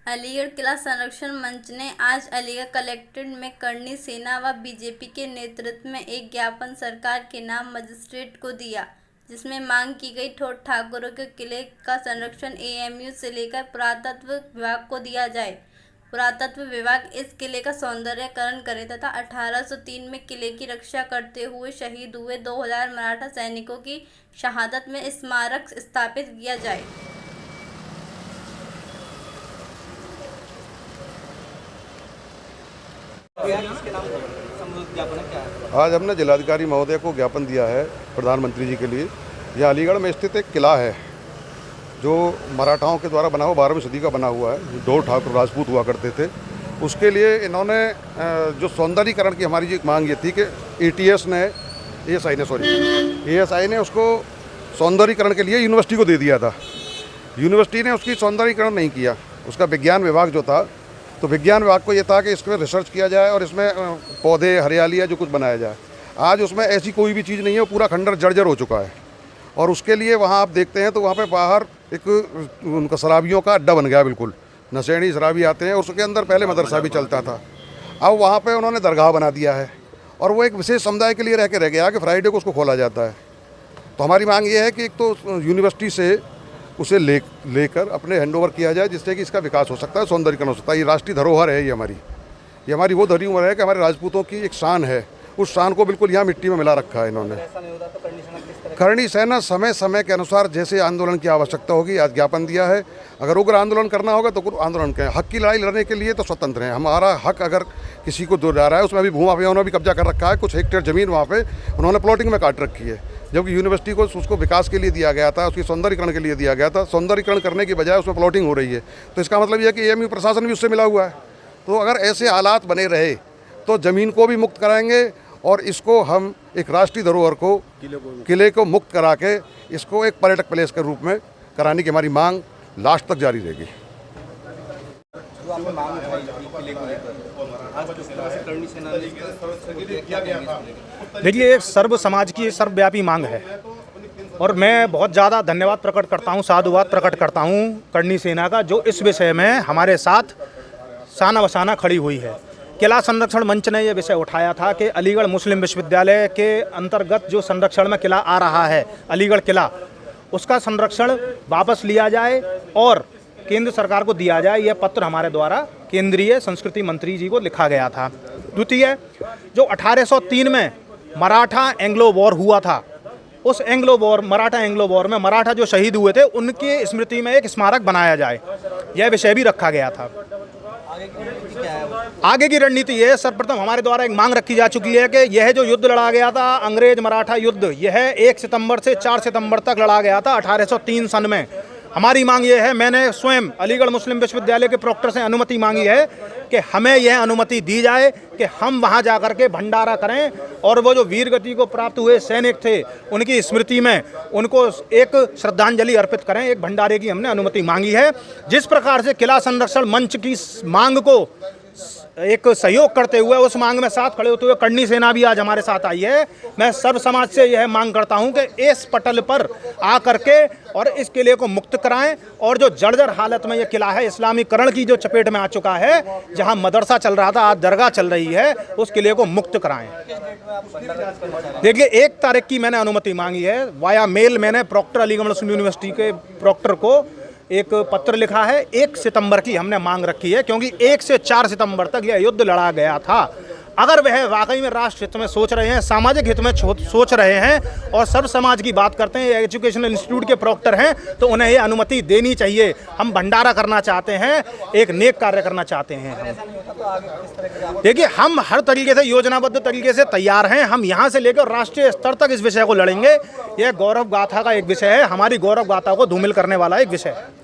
अलीगढ़ किला संरक्षण मंच ने आज अलीगढ़ कलेक्ट्रेट में करणी सेना व बीजेपी के नेतृत्व में एक ज्ञापन सरकार के नाम मजिस्ट्रेट को दिया, जिसमें मांग की गई ठाकुरों के किले का संरक्षण एएमयू से लेकर पुरातत्व विभाग को दिया जाए। पुरातत्व विभाग इस किले का सौंदर्यीकरण करे तथा 1803 में किले की रक्षा करते हुए शहीद हुए 2000 मराठा सैनिकों की शहादत में स्मारक स्थापित किया जाए। आज हमने जिलाधिकारी महोदय को ज्ञापन दिया है प्रधानमंत्री जी के लिए। यह अलीगढ़ में स्थित एक किला है जो मराठाओं के द्वारा बना हुआ 12वीं सदी का बना हुआ है। दो ठाकुर राजपूत हुआ करते थे। उसके लिए इन्होंने जो सौंदर्यीकरण की हमारी जो मांग ये थी कि एएसआई ने उसको सौंदर्यीकरण के लिए यूनिवर्सिटी को दे दिया था। यूनिवर्सिटी ने उसकी सौंदर्यीकरण नहीं किया। उसका विज्ञान विभाग जो था, तो विज्ञान विभाग को ये था कि इसमें रिसर्च किया जाए और इसमें पौधे हरियाली या जो कुछ बनाया जाए। आज उसमें ऐसी कोई भी चीज़ नहीं है, वो पूरा खंडर जर्जर हो चुका है। और उसके लिए वहाँ आप देखते हैं तो वहाँ पे बाहर एक उनका शराबियों का अड्डा बन गया, बिल्कुल नशेड़ी शराबी आते हैं। उसके अंदर पहले मदरसा भी चलता था, अब वहाँ पे उन्होंने दरगाह बना दिया है और वो एक विशेष समुदाय के लिए रह गया कि फ्राइडे को उसको खोला जाता है। तो हमारी मांग ये है कि एक तो यूनिवर्सिटी से उसे लेकर अपने हैंडओवर किया जाए, जिससे कि इसका विकास हो सकता है, सौंदर्यीकरण हो सकता है। ये राष्ट्रीय धरोहर है, ये हमारी वो धरोहर है कि हमारे राजपूतों की एक शान है। उस शान को बिल्कुल यहाँ मिट्टी में मिला रखा है इन्होंने। करणी सेना समय समय के अनुसार जैसे आंदोलन की आवश्यकता होगी, आज ज्ञापन दिया है। अगर उग्र आंदोलन करना होगा तो आंदोलन करें। हक की लड़ाई लड़ने के लिए तो स्वतंत्र हैं। हमारा हक अगर किसी को दो जा रहा है, उसमें अभी भू माफियाओं ने भी कब्जा कर रखा है। कुछ हेक्टेयर ज़मीन वहाँ पे उन्होंने प्लॉटिंग में काट रखी है, जबकि यूनिवर्सिटी को उसको विकास के लिए दिया गया था, उसकी सौंदर्यीकरण के लिए दिया गया था। सौंदर्यीकरण करने की बजाय उसमें प्लॉटिंग हो रही है। तो इसका मतलब यह है कि एएमयू प्रशासन भी उससे मिला हुआ है। तो अगर ऐसे हालात बने रहे तो ज़मीन को भी मुक्त कराएंगे और इसको हम एक राष्ट्रीय धरोहर को, किले को मुक्त करा के इसको एक पर्यटक प्लेस के रूप में कराने की हमारी मांग लास्ट तक जारी रहेगी। देखिए, एक सर्व समाज की सर्वव्यापी मांग है और मैं बहुत ज़्यादा धन्यवाद प्रकट करता हूँ, साधुवाद प्रकट करता हूँ करणी सेना का, जो इस विषय में हमारे साथ साना बसाना खड़ी हुई है। किला संरक्षण मंच ने यह विषय उठाया था कि अलीगढ़ मुस्लिम विश्वविद्यालय के अंतर्गत जो संरक्षण में किला आ रहा है, अलीगढ़ किला, उसका संरक्षण वापस लिया जाए और केंद्र सरकार को दिया जाए। यह पत्र हमारे द्वारा केंद्रीय संस्कृति मंत्री जी को लिखा गया था। द्वितीय, जो 1803 में मराठा एंग्लो वॉर हुआ था, उस मराठा एंग्लो वॉर में मराठा जो शहीद हुए थे, उनकी स्मृति में एक स्मारक बनाया जाए, यह विषय भी रखा गया था। आगे की रणनीति यह, सर्वप्रथम हमारे द्वारा एक मांग रखी जा चुकी है कि यह जो युद्ध लड़ा गया था, अंग्रेज मराठा युद्ध, यह 1 सितंबर से 4 सितंबर तक लड़ा गया था 1803 सन में। हमारी मांग यह है, मैंने स्वयं अलीगढ़ मुस्लिम विश्वविद्यालय के प्रोक्टर से अनुमति मांगी है कि हमें यह अनुमति दी जाए कि हम वहां जाकर के भंडारा करें और वो जो वीर गति को प्राप्त हुए सैनिक थे, उनकी स्मृति में उनको एक श्रद्धांजलि अर्पित करें। एक भंडारे की हमने अनुमति मांगी है। जिस प्रकार से किला संरक्षण मंच की मांग को एक सहयोग करते हुए, उस मांग में साथ खड़े होते हुए करणी सेना भी आज हमारे साथ आई है। मैं सर्व समाज से यह मांग करता हूं कि इस पटल पर आकर के और इस किले को मुक्त कराएं और जो जर्जर हालत में यह किला है, इस्लामीकरण की जो चपेट में आ चुका है, जहां मदरसा चल रहा था, आज दरगाह चल रही है, उस किले को मुक्त कराएं। देखिए, 1 तारीख की मैंने अनुमति मांगी है। वाया मेल मैंने प्रॉक्टर, अलीगढ़ मुस्लिम यूनिवर्सिटी के प्रॉक्टर को एक पत्र लिखा है। 1 सितंबर की हमने मांग रखी है, क्योंकि 1 से 4 सितंबर तक यह युद्ध लड़ा गया था। अगर वह वाकई में राष्ट्र हित में सोच रहे हैं, सामाजिक हित में सोच रहे हैं और सर्व समाज की बात करते हैं, एजुकेशनल इंस्टीट्यूट के प्रॉक्टर हैं, तो उन्हें ये अनुमति देनी चाहिए। हम भंडारा करना चाहते हैं, एक नेक कार्य करना चाहते हैं। देखिए, हम हर तरीके से योजनाबद्ध तरीके से तैयार हैं। हम यहाँ से लेकर राष्ट्रीय स्तर तक इस विषय को लड़ेंगे। यह गौरव गाथा का एक विषय है, हमारी गौरव गाथा को धूमिल करने वाला एक विषय है।